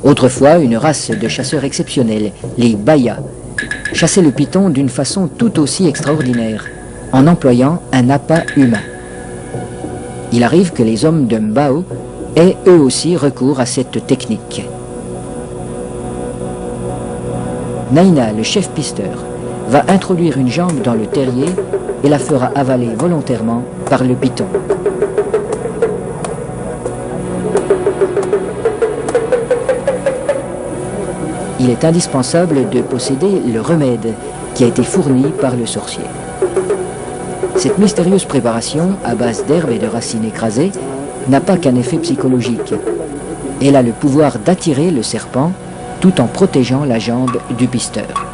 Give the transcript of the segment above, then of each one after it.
Autrefois, une race de chasseurs exceptionnels, les Baya, chassaient le python d'une façon tout aussi extraordinaire, en employant un appât humain. Il arrive que les hommes de Mbao aient eux aussi recours à cette technique. Naina, le chef pisteur, va introduire une jambe dans le terrier et la fera avaler volontairement par le python. Il est indispensable de posséder le remède qui a été fourni par le sorcier. Cette mystérieuse préparation, à base d'herbes et de racines écrasées, n'a pas qu'un effet psychologique. Elle a le pouvoir d'attirer le serpent tout en protégeant la jambe du pisteur.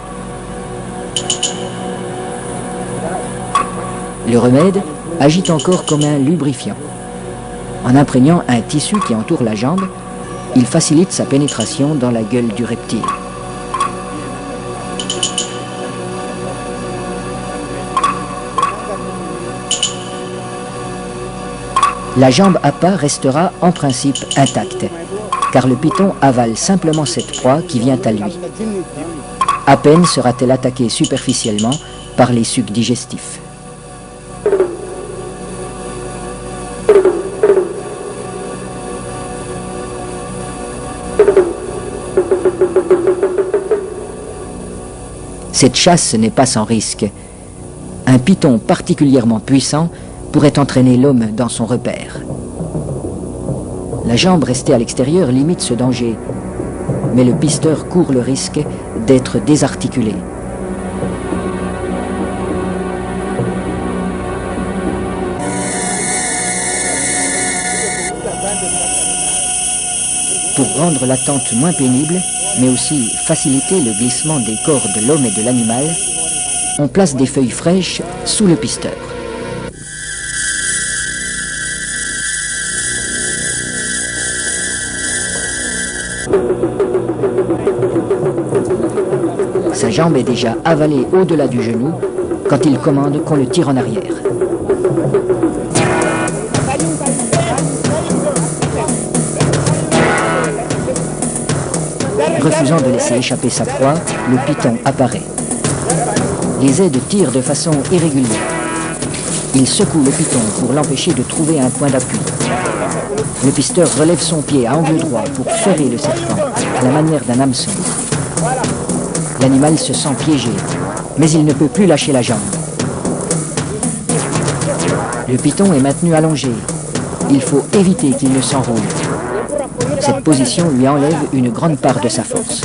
Le remède agit encore comme un lubrifiant. En imprégnant un tissu qui entoure la jambe, il facilite sa pénétration dans la gueule du reptile. La jambe appât restera en principe intacte, car le python avale simplement cette proie qui vient à lui. À peine sera-t-elle attaquée superficiellement par les sucs digestifs. Cette chasse n'est pas sans risque. Un python particulièrement puissant pourrait entraîner l'homme dans son repère. La jambe restée à l'extérieur limite ce danger, mais le pisteur court le risque d'être désarticulé. Pour rendre l'attente moins pénible, mais aussi faciliter le glissement des corps de l'homme et de l'animal, on place des feuilles fraîches sous le pisteur. Sa jambe est déjà avalée au-delà du genou quand il commande qu'on le tire en arrière. Refusant de laisser échapper sa proie, le python apparaît. Les aides tirent de façon irrégulière. Il secoue le python pour l'empêcher de trouver un point d'appui. Le pisteur relève son pied à angle droit pour ferrer le serpent, à la manière d'un hameçon. L'animal se sent piégé, mais il ne peut plus lâcher la jambe. Le python est maintenu allongé. Il faut éviter qu'il ne s'enroule. Cette position lui enlève une grande part de sa force.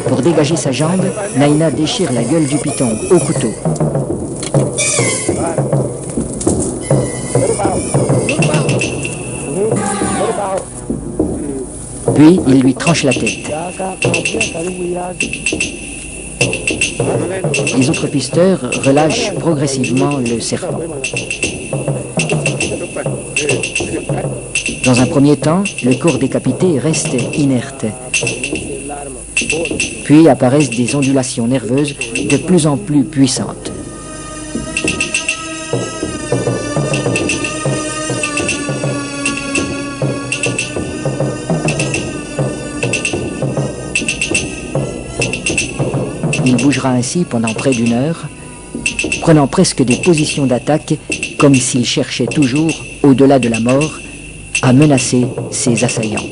Pour dégager sa jambe, Naina déchire la gueule du python au couteau. Puis, il lui tranche la tête. Les autres pisteurs relâchent progressivement le serpent. Dans un premier temps, le corps décapité reste inerte. Puis apparaissent des ondulations nerveuses de plus en plus puissantes. Il bougera ainsi pendant près d'une heure, prenant presque des positions d'attaque comme s'il cherchait toujours, au-delà de la mort, à menacer ses assaillants.